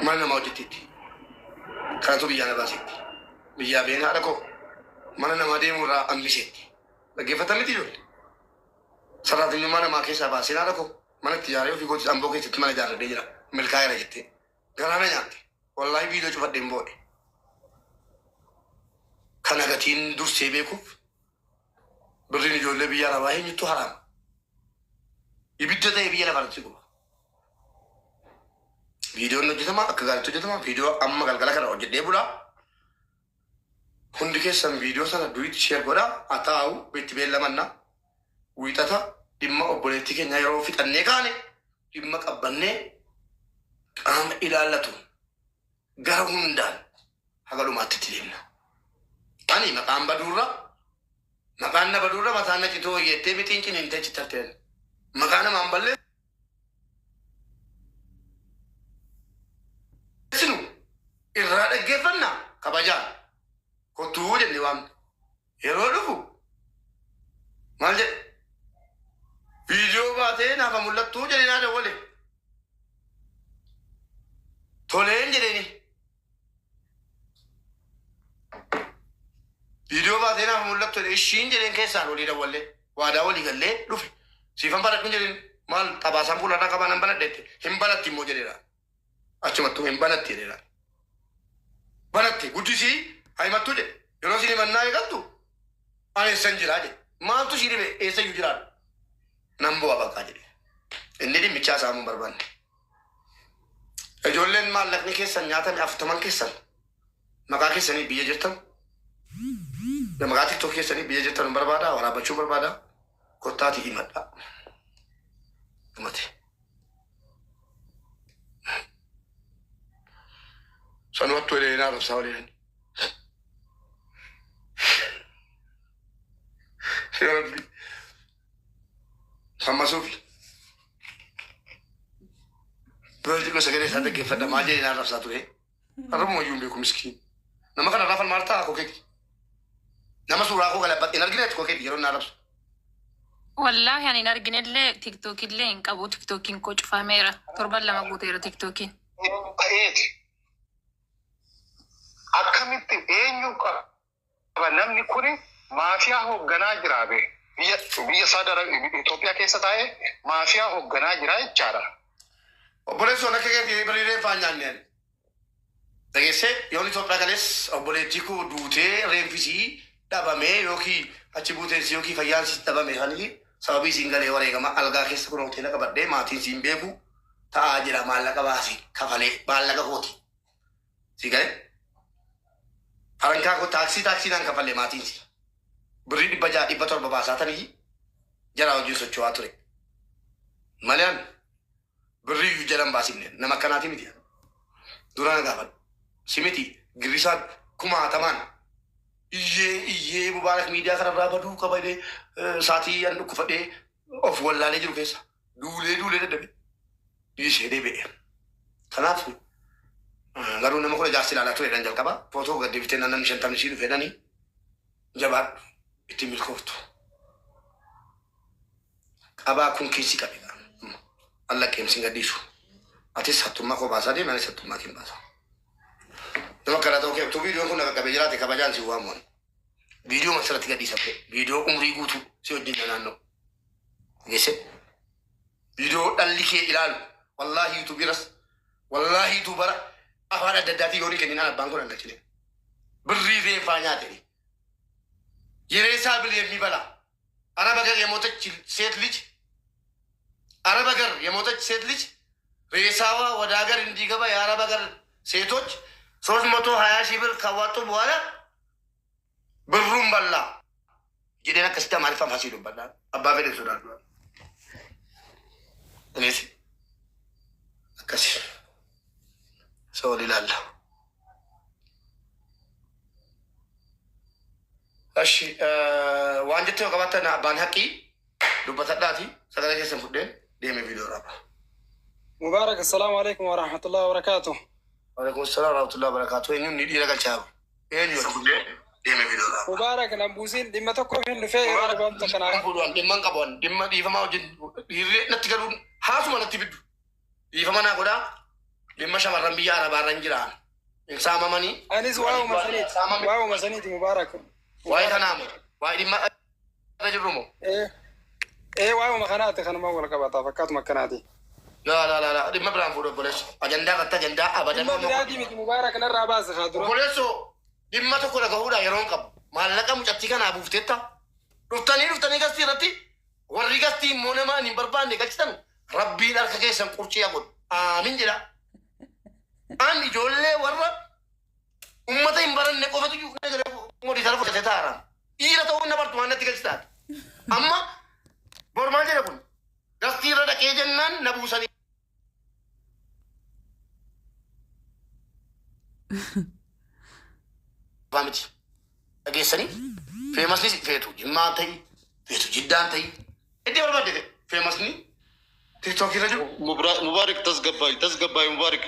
mana nama hojjeteetti. Kanatu biyya na baasetti. Biyyaa beenaa dhaqoo mana nama deemurraa ammiseetti. Dhaggeeffatan miti ijoollee. Saraatiin namaa keessaa baasee naa dhaqoo mana itti ijaaree ofii gootis amboo keessatti mana ijaarradhee jira. Milkaa'eera jettee. Garaana nyaatte. Wallaahi viidiyoo cufadheen boode. Kana gatiin dursee beekuuf birriin ijoollee biyya arabaa eenyutu haraama. Ibidda ta'e biyya lafaatti guba. Viidiyoon hojjetama akka gaariitti hojjetama. Viidiyoo amma galgala kana hojjedhee bulaa. Hundi keessan viidiyoo sana duriitti sheer godhaa. Haa taa'u itti beellamannaa. Wiixata dhimma obboleettii keenya yeroo fixannee kaane dhimma qabbannee qaama ilaallatu gara hundaan haga dhumaatti itti deemna. Ani maqaan na baduurra mataan na citoo yettee mixiin ciniintee cittarteen. Maqaa namaan ballee sinu irraa dhaggeeffannaa kabajaan kottuu jennee waamne yeroo dhufu maal jedhe viidiyoo baatee naafa mul'attuu jedhee naa dawwale toleen jedheeni viidiyoo baatee naafa mul'attu jedhe ishiin jedheen keessaan walii dawwalle waadaa walii gallee dhufe siifan baladhu jedheen maal xabaasaan fuularraa qabaa nan banadheette hin banatti immoo jedheera achumattuu hin banatti jedheera banatti guddisii haimattuu jedhe yeroo isin himannaa eegattu ani eessan jiraa jedhe maaltu ishii dhibe eessayyuu jiraadha nan bu'a bakkaa jedhe inni dhimmichaa saamuu barbaanne. Ijoolleen maallaqni keessan nyaatame aftaman keessan maqaa keessanii biyya jirtan maqaa TikTok keessanii biyya jirtan barbaada waraabachuu barbaada kottaati himadha. Dhumate. Sanuwattu eleenaa rabsaa waliin. Ya Rabbi. Sama Sofi. Berarti kau segera sadar kefada maja yang harap satu Harap mau jumpa aku miskin. Nama kan Rafael Marta aku keki. Nama surah aku kalau dapat energi net aku keki. Jangan harap. Wallah yani energi net le TikTok le inka bu TikTokin coach famera. Torban lama gutera TikTokin. Akkamitti eenyu qaba namni kuni maafiyaa hoogganaa jira be biyya saadara Itoophiyaa keessa taa'ee maafiyaa hoogganaa jira jechaadha. Obboleessoon akka keetii biriiree faanyaan dhageesse yoon Itoophiyaa kalees obboleettii koo duutee reenfisii dhabamee yookiin achi buuteensi yookiin fayyaansi dhabame kanii sababii isiin galee wareegama algaa keessa kun hoteela qabadhee maatiin siin beeku ta'aa jira maallaqa baasii kafalee maallaqa kooti. Si galee? Farankaa ko taaksii naan kafalee maatiinsi. Birrii 600 baasaatanii jara hojii socho'aa ture. Maleen birrii jalan baasifne nama akkanaati miti. Duraan gaafadhu. Simiti Girisaan 60,000 iyyee Mubaarak miidiyaa kanarraa baduu qabadee saatii yan dhukkufadhee of wallaalee jiru keessa. Duulee dadhabe. Dhiisee deebi'e. Kanaaf garuu nama kun jaarsi ilaalaa turedhaan jalqaba footoo gad deebitee naannoo 50 dhufedhanii jabaadhu itti milkooftu. Qabaa kun keessi qabe alla qeemsi gadhiisu. Atis hattummaa koo baasaa deemee anis hattummaa kee baasa. Nama kana ta'uu keetu viidiyoon kun qabe jiraate kabajaan si waamuun. Viidiyoo masirratti gadhiisafte viidiyoo umrii guutuu si wajjin naannoo. Geesse viidiyoo dhalli kee ilaalu wallaahi yuutuubiiras wallaahi yuutuubara afaan adda addaatii yoonii kenninaan abbaan kun hangachine. Birrii reeffaa nyaatanii. Yereesaa bilee የሚበላ አረብ ሀገር የሞተች ሴት ልጅ አረብ ሀገር የሞተች ሴት ልጅ ሬሳዋ ወደ ሀገር እንዲገባ የአረብ ሀገር ሴቶች 320,000 ብር ካዋጡ በኋላ ብሩን በላ ጅደና ከስታ ማሪፋ ፋሲሉ በላ አባቤ ለሱዳን እኔስ አከሲ ሰው ሊላላ እሺ ዋንጀት ወቀባተና አባን ሐቂ ዱበተዳቲ ሰገለ ከሰን ፉደን ደም ቪዲዮ ራባ ሙባረክ ሰላም አለይኩም ወራህመቱላሂ ወበረካቱ ወአለይኩም ሰላም ወራህመቱላሂ ወበረካቱ እኙ ኒዲ ረጋቻው ኤኒ ፉደን ደም ቪዲዮ ራባ ሙባረክ ነምቡሲን ዲመተኮ ምን ዱፌ ወራባን ተከናራ ፉዱን ዲማን ቀቦን ዲማ ዲፈማው ጅን ይሬ ነትገሩ ሃሱ ማለት ቢዱ ዲፈማና ጎዳ dhimma shamarran biyya Arabaarran jiraan hin saamamanii. Anis waa'uma masaniiti Mubaarak. Waa'ee kanaam waa'ee dhimma irra jirru moo? Waa'uma kanaati kanuma wal qabataa fakkaatuma akkanaati. La dhimma biraan fuudhu obboleessu. Ajandaa irratti ajandaa abadan. Dhimma biraatii miti Mubaarak narraa baase haa dura. Obboleessu dhimma tokko dhagahuudha yeroo hin qabu. Maallaqa mucattii kanaa buufteetta. Dhuftanii gastii irratti warri gastii immoo nama hin barbaanne galchitan rabbiin harka keessan qurcii godhu. Aamin jedha. An ijoollee warra ummata hin baranne qofatu modii sana fudhatee taa'aran. Dhiira ta'uu na bartu waan natti galchitaan. Amma bormaal jedha kun gastii irra dhaqee jennaan na buusanii. Miti dhageessanii feemasni feetu jimmaan ta'ii feetu jiddaan ta'ii itti barbaadde feemasni tiktookii irra jiru. Mubaarak tasgabbaay Mubaarak.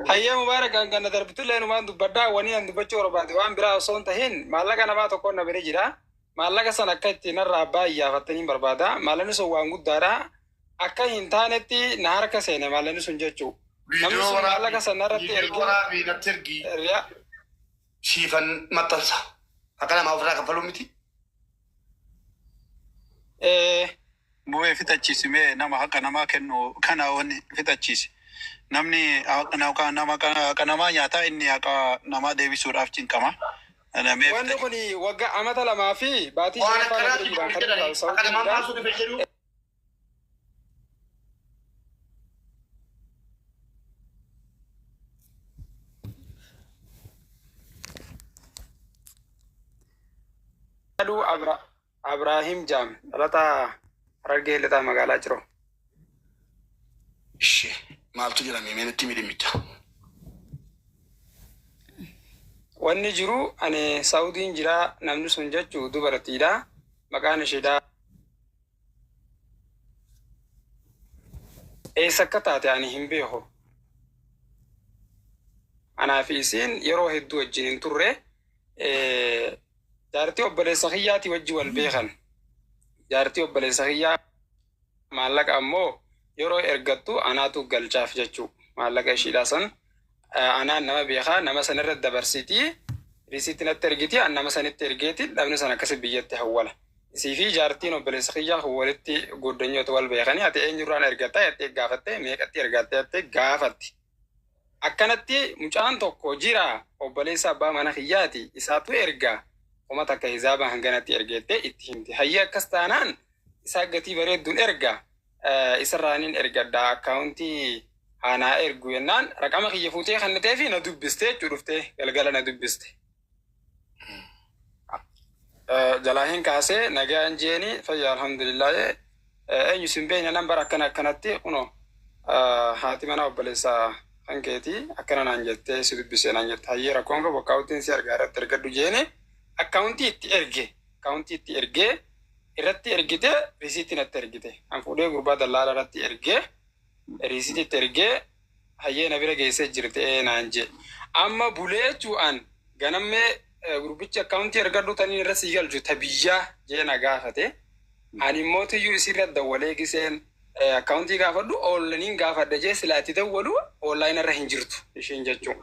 Hayyee Mubaarak kan darbitullee numaan dubbaddaa wanii an dubbachuu barbaade waan biraa osoo hin tahin maallaqa namaa tokkoon na bira jira. Maallaqa san akka itti narraa abbaa iyyaafattanii barbaada. Maallaqni sun waan guddaadha. Akka hin taanetti na harka seene maallaqni sun jechuu. Namni sun maallaqa san narratti ergee siifan maxxansa. Akka namaa ofirraa kaffaluu miti. Bu'ee fixachiisi mee nama haqa namaa kennu kana wanni fixachiisi. Namni haqa namaa nyaataa inni haqa namaa deebisuudhaaf cinqama. Wanni kun waggaa amata lamaa fi baatii Abraahim Jaam dhalataa Harargee Lixaa magaalaa Ciroo. Ishee maaltu jira meemeenatti midhimmicha. Wanni jiru ani Saudiin jira namni sun jechuu dubartiidha. Maqaan isheedhaa eessa akka taate ani hin beeku. Anaa fi isiin yeroo hedduu wajjin hin turre jaartii obboleessa kiyyaati wajji wal beekan. Jaartii obboleessa kiyyaa maallaqa ammoo yeroo ergattu anaatu galchaaf jechuu. Maallaqa ishiidhaa san anaan nama beekaa nama sanirra dabarsitii risiitti natti ergiti an nama sanitti ergeeti dhabni san akkasi biyyatti hawwala. Isii fi jaartiin obboleessa kiyyaa walitti goddanyoota wal beekanii ati eenyurraan ergatta jettee gaafatte meeqatti ergatte jettee gaafatti. Akkanatti mucaan tokko jira obboleessa abbaa mana kiyyaati isaatu ergaa uma takka hisaaba hanganatti ergeette itti himti. Hayyee akkas taanaan isaa gatii bareedduun ergaa isarraanin ergaddaa akkaawuntii haanaa ergu yennaan raqama kiyya fuutee kannatee fi na dubbiste jechuu dhuftee galgala na dubbiste. Jalaa hin kaasee nagaan jeeni fayyaa alhamdulillah eenyu sin beekne nambara akkanatti kuno haati mana obboleessa hankeetii akkana naan jettee si dubbisee naan jette hayyee rakkoon qabu akkaawuntiin si argaa irratti ergadhu jeeni akkaawuntii itti ergee irratti ergite risiitti natti ergite an fuudhee gurbaa dallaala irratti ergee risiitti ergee hayyee na bira geessee jirte naan jee amma bulee jechuun ganammee gurbichi akkaawuntii ergadhu taniin irra sii galchu tabiyyaa jee na gaafate ani immoo tiyyuu isirra dawwalee giseen akkaawuntii gaafadhu oonlaayiniin gaafadha jee silaatti dawwalu oonlaayinii irra hin jirtu isheen jechuun.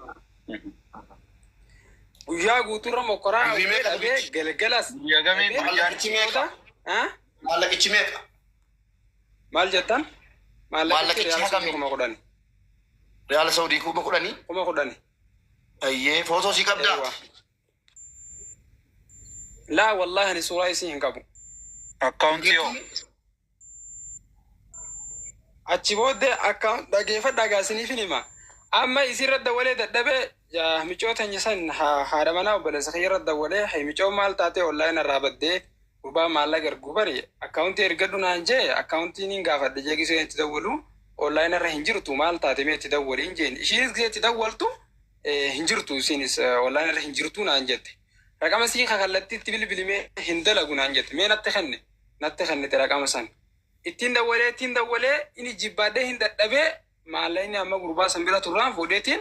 Guyyaa guutuurra mokoraa dhabee galgalas. Maallaqichi meeqa? Maal jettan? Maallaqichi hagamii? 10,000. Riyaala Saudii 10,000? 10,000. Ayyee footoo sii qabdaa? Laa wallahi ani suuraa isii hin qabu. Akkaawuntii hoo? Achi booddee dhageeffadhaa gaasiniif hima. Amma isirra dawwalee dadhabee micoota nyisan haadha manaa obboleessa kiyyarra dawwalee micoo maal taatee oonlaayinii irraa baddee gurbaa maallaqa ergu bari akkaawuntii ergadhu naan jee akkaawuntiin hin gaafadhe jee gisee itti dawwalu oonlaayinii irra hin jirtu maal taate mee itti dawwali hin jeen ishiinis gisee itti dawwaltu hin jirtu isiinis oonlaayinii irra hin jirtu naan jette. Raqama sii kakallattiitti bilbilimee hin dalagu naan jette mee natti kennite raqama san. Ittiin dawwalee inni jibbaadhee hin dadhabee maallaqni amma gurbaa san bira turraan fuudheetiin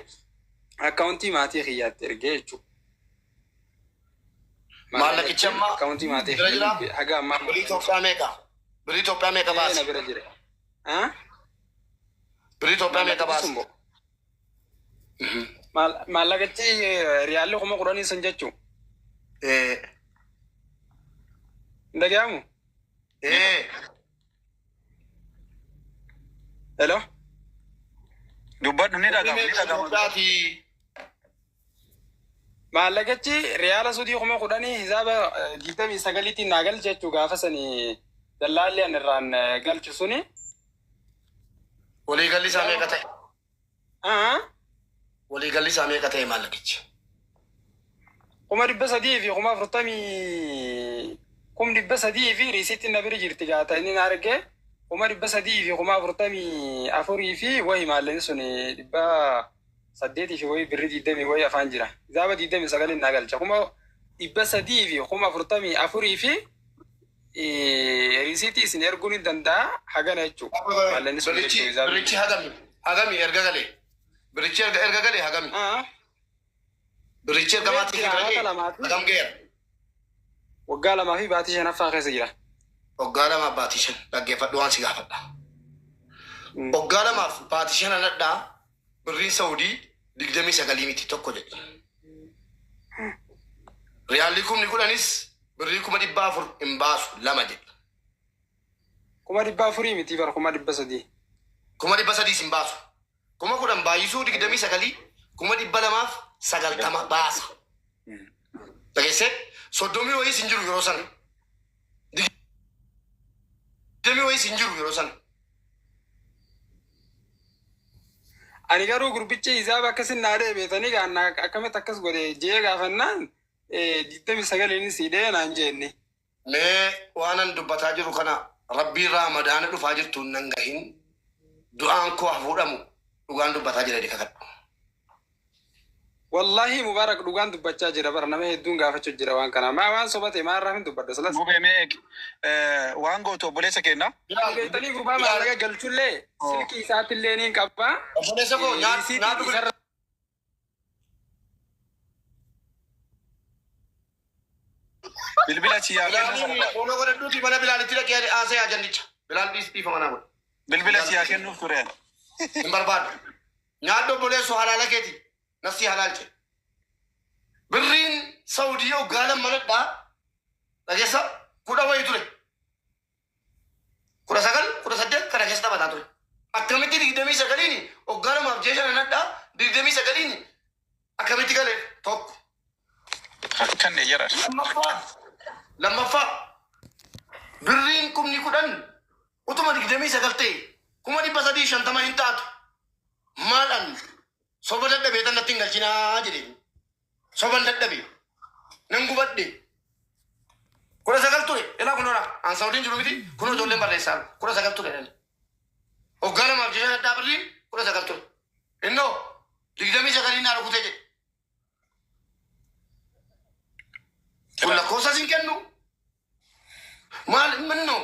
akkaawuntii maatii kiyyaatti ergee jechuudha. Maallaqichi amma akkaawuntii maatii haga ammaa birii Itoophiyaa meeqa? Birii Itoophiyaa meeqa baase? Na bira jira. Birii Itoophiyaa meeqa baase? Maallaqichi riyaalli 10,000 san jechuu. Hin dhaga'amu? Hello? Dubbadhu ni dhagama. Maallaqichi riyaala Suudii 10,000 hisaaba 29tiin naa galche jechuu gaafa sanii dallaalli an irraan galchu suni. Waliigalli isaa meeqa ta'e? Waliigalli isaa meeqa ta'e maallaqichi? 300 fi 300 fi riisitti na bira jirti gaata inni na arge 300 fi 44 fi wayi maallaqni suni 8 fi wayi birri 20 wayi afaan jira. Hisaaba 29 na galcha 300 fi 44 fi riisitti isin erguun hin danda'a hagana jechuudha. Maallaqni suni birichi hagami erga galee. Birichi erga galee hagami. Birichi erga maatii fi hagam geera. Waggaa 2 fi baatii 5 keessa jira. Waggaa 2 baatii 5 dhaggeeffadhu waan si gaafadha. Waggaa 2 baatii 5 nadhaa birriin Saudii 29 miti tokko jedhe. Riyaalli 10,000 birrii 400 hin baasu 2 jedhe. 400 miti bara 300. 300 hin baasu. 10,000 baay'isuu 29 290 baasa. Dhageessee 30 wayii sin jiru yeroo sana. 20 wayii sin jiru yeroo sana. Ani garuu gurbicha hisaaba akkasin naa deebitanii gaannaa akkamitti akkas godhe jee gaafannaan 29 siidhee naan jenne. Mee waanan dubbataa jiru kana rabbii raamadaana dhufaa jirtuun nan gahin du'aan koo hafuudhamu dhugaan dubbataa jira kakadhu. Wallahi Mubaarak dhugaan dubbachaa jira bara nama hedduun gaafachuu jira waan kana. Maa waan sobate maa irraa hin dubbadda salas. Mubee mee waan gootu obboleessa kenna. Beektanii gurbaa maallaqa galchullee silkii isaattillee niin qabbaa. Obboleessa koo nyaatu bilbila siyaa kennu. Ono godhadhuuti mana bilaalitti dhaqee haasee ajandicha. Bilaal dhiifa manaa godhe. Bilbila siyaa kennuuf tureen. Hin barbaadu. Nyaadhu obboleessu halaala keeti. Nafsi halaalche. Birriin Saudii hoggaalan manadhaa dhageessa 10 wayii ture. 19 18 kana keessa taphataa ture. Akkamitti 29 hoggaalamaaf jeeshan manadhaa 29 akkamitti galee tokko. Akkan jira. Lammaffaa birriin 10,000 utuma 29 ta'e 350 hin taatu. Maalan soba dadhabee tan natti hin galchinaa jedheen. Soban dadhabee nan gubadhe 19 ture. Ilaa kunoora an Saudiin jiru miti kunoo ijoolleen barreessaa 19 ture. Hoggaa lamaaf jecha dadhaa birriin 19 ture. Innoo 29 naa rukutee jedhe. Kun lakkoofsa sin kennu maal minnoo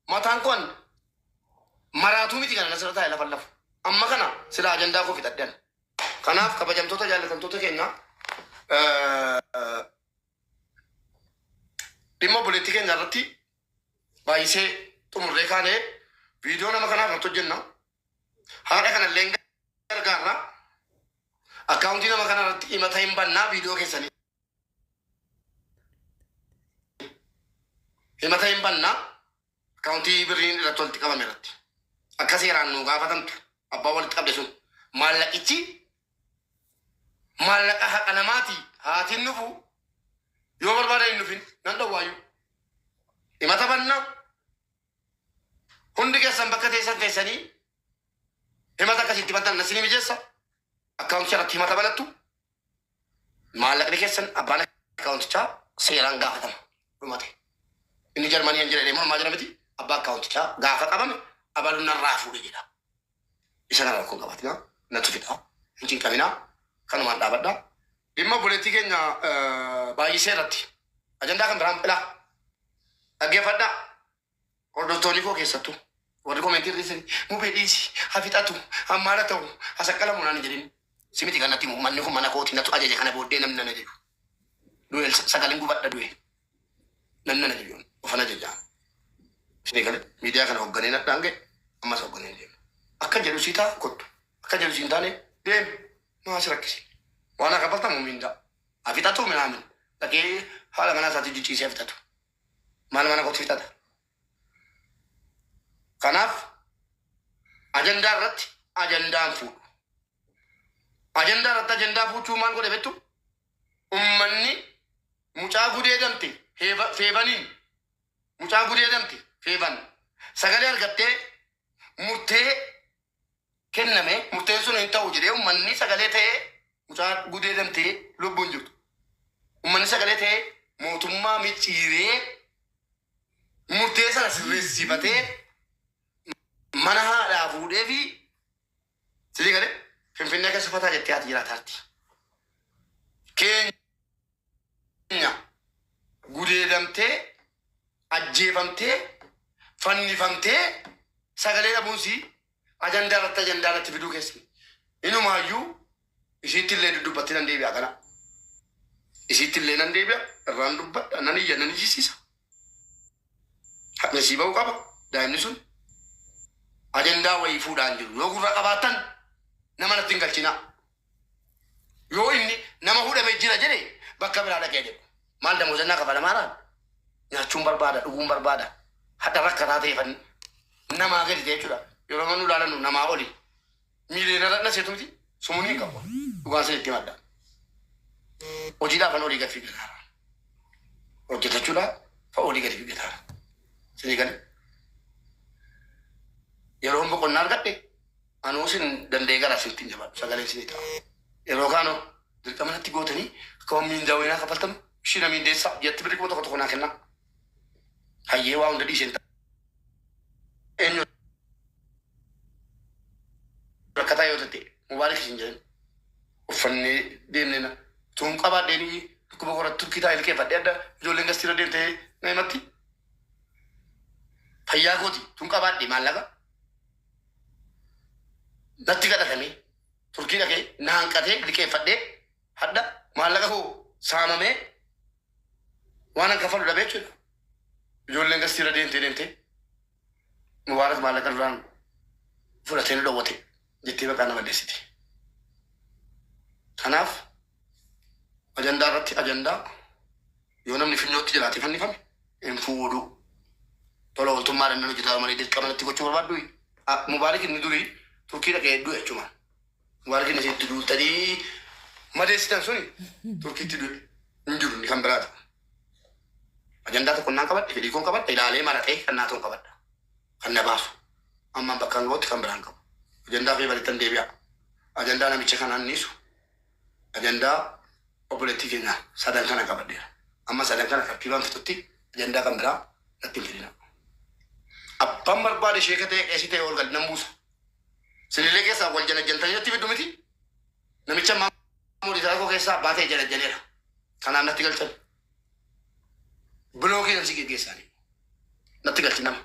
mataan kun maraatuu miti kana nasirra taa'e lafa lafa. Amma kana sila ajandaa koo fixaddan. Kanaaf kabajamtoota jaallatamtoota keenya dhimma obboleettii keenya irratti baay'isee xumurree kaanee viidiyoo nama kanaaf nutti hojjenna. Haadha kanallee gargaarra. Akkaawuntii nama kana irratti himata hin bannaa viidiyoo keessanii. Himata hin bannaa akkaawuntii birriin irratti walitti qabame irratti. Akka seeraan nu gaafatamtu abbaa walitti qabde sun maallaqichi maallaqa haqa namaati haatiin nufu yoo barbaada hin nufin nan dhowwaayyuu. Himata bannaa hundi keessan bakka teessan teessanii himata akkasitti bantan nasinii mijeessa akkaawunticha irratti himata banattu maallaqni keessan abbaan akkaawuntichaa seeraan gaafatama dhumate. Inni Jarmanii hin jedhee mormaa jira miti abbaa akkaawuntichaa gaafa qabame abaluun narraa fuudhe jedha. Isa kana rakkoon qabatina natti fidha hin cinqaminaa kanumaan dhaabadha. Dhimma obboleettii keenya baay'isee irratti ajandaa kan biraan ilaa dhaggeeffadha. Hordoftoonni koo keessattuu warri koomentii irratti mubee dhiisi hafixatu hammaala ta'u hasaqqalamu naan jedhin simiti kanatti manni kun mana kooti natu ajaje kana booddee namni nana jedhu du'e sagaleen gubadha du'e namni nana jedhu ofana jejaa. Isin kana miidiyaa kana hoogganee nadhaan ga'e ammas hoogganee deemu. Akka jedhu sii ta'a kottu akka jedhu siin taane deemu Maas rakkisi. Waan akka baltamu minda. Afitatu minaamin. Dhaqee haala manaa isaatti jijjiisee afitatu. Maal mana kootu fixata. Kanaaf ajandaa irratti ajandaan fuudhu. Ajandaa irratti ajandaa fuudhuu maal godhe bettu? Ummanni mucaa gudeedamte feebaniin mucaa gudeedamte feeban sagalee argattee murtee kenname murteen sun hin ta'u jedhee ummanni sagalee ta'ee mucaa gudeedamtee lubbuun jirtu. Ummanni sagalee ta'ee mootummaa micciiree murtee sana sirreessifatee mana haadhaa fuudhee fi sidii galee finfinnee keessa fataa jettee haati jiraataarti. Keenya gudeedamtee ajjeefamtee fannifamtee sagalee dhabuunsi ajandaa irratti fiduu keessi. Inumaayyuu isiitti illee duddubbatti nan deebi'a kana. Isiitti illee nan deebi'a irraan dubbadha nan iyya nan ijjisiisa. Mesii ba'uu qaba daa'imni sun. Ajandaa wayii fuudhaan jiru. Yoo gurra qabaattan nama natti hin galchinaa. Yoo inni nama hudhame jira jedhe bakka biraa dhaqee jedhu. Maal damoozannaa kafalamaadhaan nyaachuun barbaada, dhuguun barbaada. Hadda rakkataa ta'eefan namaa gadi ta'e jechuudha. Yeroo mannu ilaalannu namaa oli. Miiliyoona dhadha seetu miti sumuun qabu. Dhugaan sun itti madda. Hojiidhaaf olii gadi figataara. Hojjetachuudhaaf olii gadi figataara. Sinii gadi. Yeroo boqonnaa argadhe anuu sin danda'ee gara asitti hin jabaadhu sagaleen sinii ta'a. Yeroo kaanoo dirqama natti gootanii akka waan miindaawinaa kafaltamu ishii miindeessaa jetti birrii tokko tokko naa kennaa. Hayyee waa hunda dhiisheen ta'a. Eenyu rakkataa yoo ta'e mubaarik isin jedhan uffannee deemnena tuun qabaadheenii dhukkuba qoratti turkii taa'ee ilkeeffadhee adda ijoolleen gastiira deemtee na himatti. Fayyaa kooti tuun qabaadhee maallaqa. Natti kadhatamee turkii dhaqee na hanqatee liqeeffadhee hadda maallaqa koo saamamee waan an kafalu dhabee jechuudha. Ijoolleen gastiira deemtee mubaarak maallaqa duraan fudhatee nu dhowwate jettee maqaa nama deessite. Kanaaf ajandaa irratti ajandaa yoo namni finyootti jiraate fannifame hin fuudhu. Tola ooltummaadhaan nan hojjetaa malee dirqama natti gochuu barbaaddu. Mubaarak inni durii turkii dhaqee hedduu jechuudha. Mubaarak inni itti duutanii madeessitan suni turkiitti du'e hin jiru inni kan biraata. Ajandaa tokko naan qabadhe fedhii koon qabadhe ilaalee maratee kan naa ta'u qabadha. Kan na baasu amma bakka hangootti kan biraan qabu. Ajandaa fi balittan deebi'a. Ajandaa namicha kanaan niisu. Ajandaa obboleettii keenya sadan kana qabadheera. Amma sadan kana tartiibaan fixutti ajandaa kan biraa natti hin fidina. Abbaan barbaade sheeka ta'e qeesii ta'e ol galii nan buusa. Sinillee keessaa wal janajjantanii natti fiddu miti. Namicha maamuudii taakoo keessaa abbaa ta'e janajjaneera. Kanaaf natti galchan. Biloogii nan si geggeessaanii. Natti galchi nama.